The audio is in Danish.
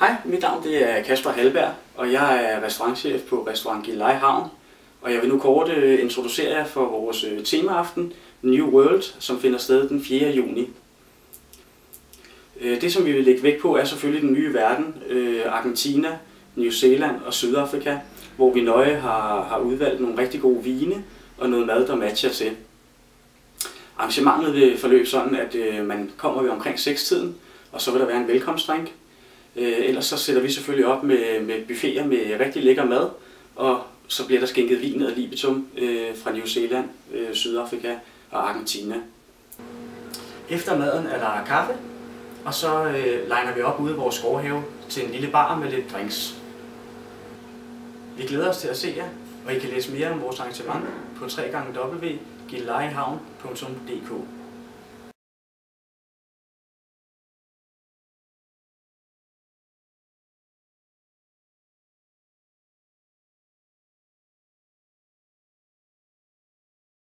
Hej, mit navn det er Kasper Hallberg, og jeg er restaurantchef på Restaurant Gilleleje Havn. Og jeg vil nu kort introducere jer for vores temaaften New World, som finder sted den 4. juni. Det som vi vil lægge vægt på er selvfølgelig den nye verden, Argentina, New Zealand og Sydafrika, hvor vi nøje har udvalgt nogle rigtig gode vine og noget mad, der matcher til. Arrangementet vil forløbe sådan, at man kommer ved omkring 6-tiden, og så vil der være en velkomstdrink. Ellers så sætter vi selvfølgelig op med buffeter med rigtig lækker mad, og så bliver der skænket vin ad libitum fra New Zealand, Sydafrika og Argentina. Efter maden er der kaffe, og så liner vi op ude i vores gårdhave til en lille bar med lidt drinks. Vi glæder os til at se jer, og I kan læse mere om vores arrangement på www.gillelejehavn.dk.